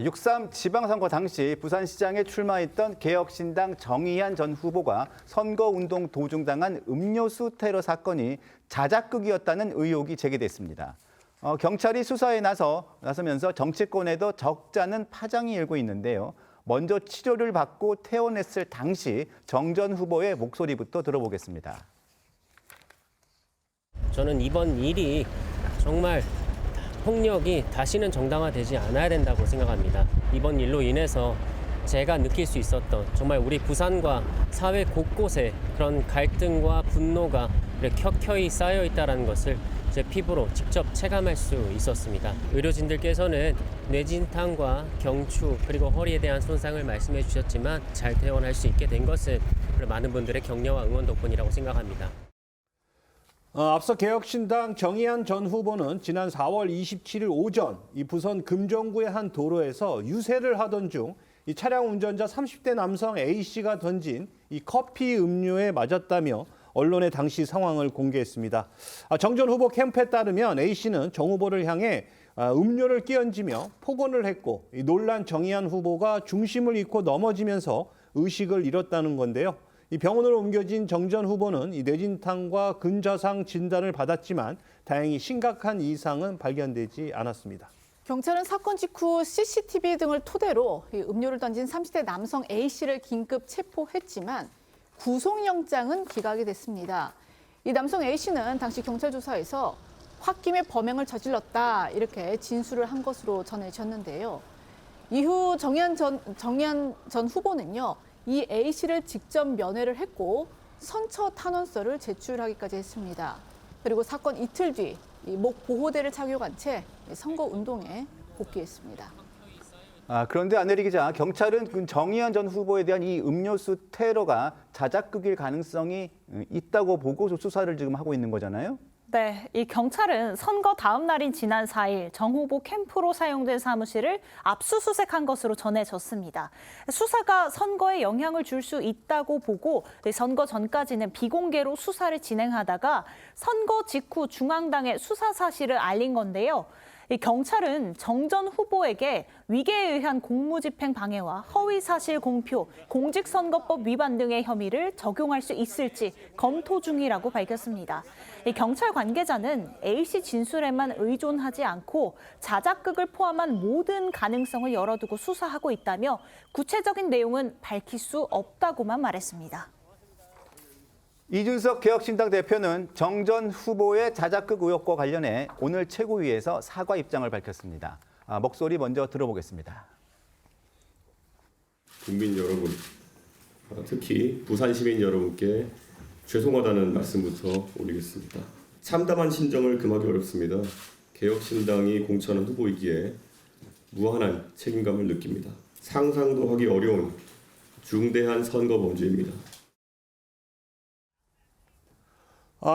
6.3 지방선거 당시 부산시장에 출마했던 개혁신당 정의한 전 후보가 선거운동 도중당한 음료수 테러 사건이 자작극이었다는 의혹이 제기됐습니다. 경찰이 수사에 나서면서 정치권에도 적잖은 파장이 일고 있는데요. 먼저 치료를 받고 퇴원했을 당시 정 전 후보의 목소리부터 들어보겠습니다. 저는 이번 일이 정말 폭력이 다시는 정당화되지 않아야 된다고 생각합니다. 이번 일로 인해서 제가 느낄 수 있었던 정말 우리 부산과 사회 곳곳에 그런 갈등과 분노가 이렇게 켜켜이 쌓여 있다는 것을 제 피부로 직접 체감할 수 있었습니다. 의료진들께서는 뇌진탕과 경추 그리고 허리에 대한 손상을 말씀해 주셨지만 잘 퇴원할 수 있게 된 것은 많은 분들의 격려와 응원 덕분이라고 생각합니다. 앞서 개혁신당 정의한 전 후보는 지난 4월 27일 오전 이 부산 금정구의 한 도로에서 유세를 하던 중 이 차량 운전자 30대 남성 A씨가 던진 이 커피 음료에 맞았다며 언론에 당시 상황을 공개했습니다. 정 전 후보 캠프에 따르면 A씨는 정 후보를 향해 음료를 끼얹으며 폭언을 했고 이 놀란 정의한 후보가 중심을 잃고 넘어지면서 의식을 잃었다는 건데요. 이 병원으로 옮겨진 정 전 후보는 이 뇌진탕과 근저상 진단을 받았지만 다행히 심각한 이상은 발견되지 않았습니다. 경찰은 사건 직후 CCTV 등을 토대로 음료를 던진 30대 남성 A씨를 긴급 체포했지만 구속영장은 기각이 됐습니다. 이 남성 A씨는 당시 경찰 조사에서 홧김에 범행을 저질렀다 이렇게 진술을 한 것으로 전해졌는데요. 이후 정의한 전 후보는요. 이 A씨를 직접 면회를 했고 선처 탄원서를 제출하기까지 했습니다. 그리고 사건 이틀 뒤 목 보호대를 착용한 채 선거 운동에 복귀했습니다. 그런데 안혜리 기자, 경찰은 정의한 전 후보에 대한 이 음료수 테러가 자작극일 가능성이 있다고 보고 수사를 지금 하고 있는 거잖아요? 네, 이 경찰은 선거 다음 날인 지난 4일 정 후보 캠프로 사용된 사무실을 압수수색한 것으로 전해졌습니다. 수사가 선거에 영향을 줄 수 있다고 보고 선거 전까지는 비공개로 수사를 진행하다가 선거 직후 중앙당에 수사 사실을 알린 건데요. 이 경찰은 정 전 후보에게 위계에 의한 공무집행 방해와 허위사실 공표, 공직선거법 위반 등의 혐의를 적용할 수 있을지 검토 중이라고 밝혔습니다. 이 경찰 관계자는 A씨 진술에만 의존하지 않고 자작극을 포함한 모든 가능성을 열어두고 수사하고 있다며 구체적인 내용은 밝힐 수 없다고만 말했습니다. 이준석 개혁신당 대표는 정 전 후보의 자작극 의혹과 관련해 오늘 최고위에서 사과 입장을 밝혔습니다. 목소리 먼저 들어보겠습니다. 국민 여러분, 특히 부산 시민 여러분께 죄송하다는 말씀부터 올리겠습니다. 참담한 심정을 금하기 어렵습니다. 개혁신당이 공천한 후보이기에 무한한 책임감을 느낍니다. 상상도 하기 어려운 중대한 선거 범죄입니다.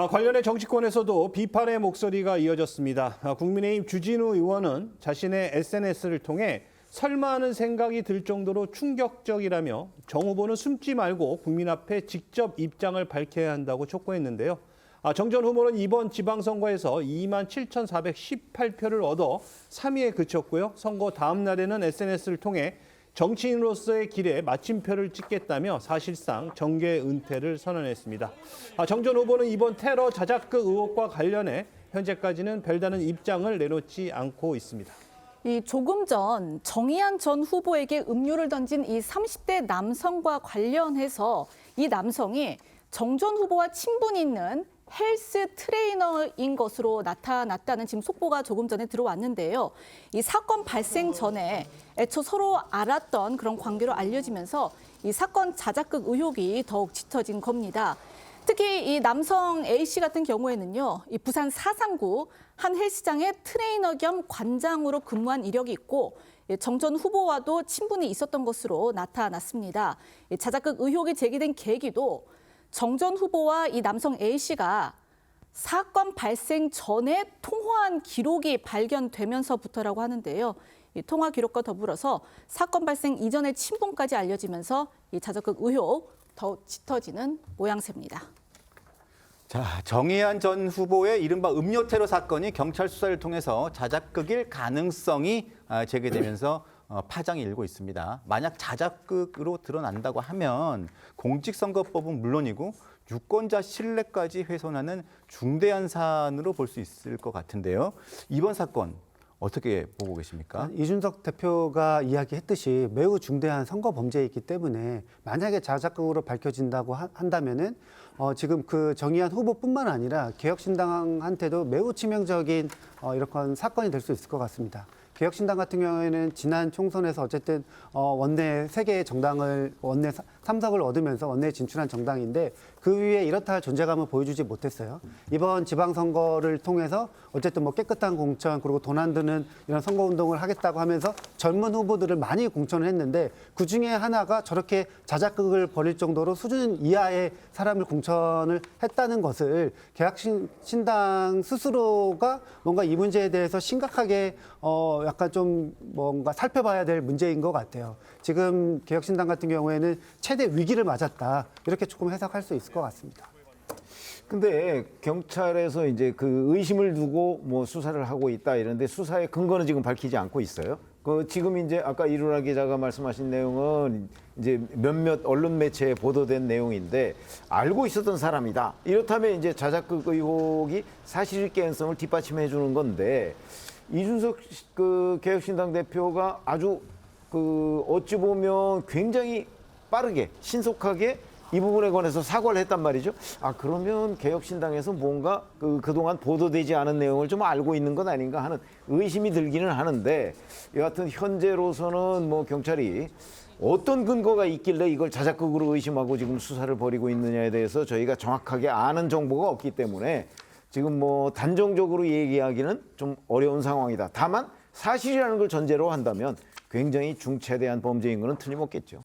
관련해 정치권에서도 비판의 목소리가 이어졌습니다. 국민의힘 주진우 의원은 자신의 SNS를 통해 설마 하는 생각이 들 정도로 충격적이라며 정 후보는 숨지 말고 국민 앞에 직접 입장을 밝혀야 한다고 촉구했는데요. 정 전 후보는 이번 지방선거에서 27,418표를 얻어 3위에 그쳤고요. 선거 다음 날에는 SNS를 통해 정치인으로서의 길에 마침표를 찍겠다며 사실상 정계 은퇴를 선언했습니다. 정 전 후보는 이번 테러 자작극 의혹과 관련해 현재까지는 별다른 입장을 내놓지 않고 있습니다. 조금 전 정의한 전 후보에게 음료를 던진 이 30대 남성과 관련해서 이 남성이 정 전 후보와 친분이 있는 헬스 트레이너인 것으로 나타났다는 지금 속보가 조금 전에 들어왔는데요. 이 사건 발생 전에 애초 서로 알았던 그런 관계로 알려지면서 이 사건 자작극 의혹이 더욱 짙어진 겁니다. 특히 이 남성 A씨 같은 경우에는요, 이 부산 사상구 한 헬스장의 트레이너 겸 관장으로 근무한 이력이 있고 정 전 후보와도 친분이 있었던 것으로 나타났습니다. 자작극 의혹이 제기된 계기도 정 전 후보와 이 남성 A씨가 사건 발생 전에 통화한 기록이 발견되면서부터라고 하는데요. 이 통화 기록과 더불어서 사건 발생 이전의 친분까지 알려지면서 이 자작극 의혹 더욱 짙어지는 모양새입니다. 자, 정의한 전 후보의 이른바 음료 테러 사건이 경찰 수사를 통해서 자작극일 가능성이 제기되면서 파장이 일고 있습니다. 만약 자작극으로 드러난다고 하면 공직선거법은 물론이고 유권자 신뢰까지 훼손하는 중대한 사안으로 볼 수 있을 것 같은데요. 이번 사건 어떻게 보고 계십니까? 이준석 대표가 이야기했듯이 매우 중대한 선거 범죄이기 때문에 만약에 자작극으로 밝혀진다고 한다면은 지금 그 정의한 후보뿐만 아니라 개혁신당한테도 매우 치명적인 이런 사건이 될 수 있을 것 같습니다. 개혁신당 같은 경우에는 지난 총선에서 어쨌든 원내 3개의 정당을 원내 3석을 얻으면서 원내에 진출한 정당인데 그 위에 이렇다 할 존재감을 보여주지 못했어요. 이번 지방선거를 통해서 어쨌든 뭐 깨끗한 공천 그리고 돈 안 드는 이런 선거운동을 하겠다고 하면서 젊은 후보들을 많이 공천을 했는데 그중에 하나가 저렇게 자작극을 벌일 정도로 수준 이하의 사람을 공천을 했다는 것을 개혁신당 스스로가 뭔가 이 문제에 대해서 심각하게 약간 좀 뭔가 살펴봐야 될 문제인 것 같아요. 지금 개혁신당 같은 경우에는 최대 위기를 맞았다. 이렇게 조금 해석할 수 있을 것 같습니다. 근데 경찰에서 이제 그 의심을 두고 뭐 수사를 하고 있다 이런데 수사의 근거는 지금 밝히지 않고 있어요. 그 지금 이제 아까 이루라 기자가 말씀하신 내용은 이제 몇몇 언론 매체에 보도된 내용인데 알고 있었던 사람이다. 이렇다면 이제 자작극 의혹이 사실일 가능성을 뒷받침해 주는 건데 이준석 그 개혁신당 대표가 아주 그 어찌 보면 굉장히 빠르게 신속하게 이 부분에 관해서 사과를 했단 말이죠. 아 그러면 개혁신당에서 뭔가 그동안 보도되지 않은 내용을 좀 알고 있는 것 아닌가 하는 의심이 들기는 하는데 여하튼 현재로서는 뭐 경찰이 어떤 근거가 있길래 이걸 자작극으로 의심하고 지금 수사를 벌이고 있느냐에 대해서 저희가 정확하게 아는 정보가 없기 때문에 지금 뭐 단정적으로 얘기하기는 좀 어려운 상황이다. 다만 사실이라는 걸 전제로 한다면 굉장히 중차대한 범죄인 것은 틀림없겠죠.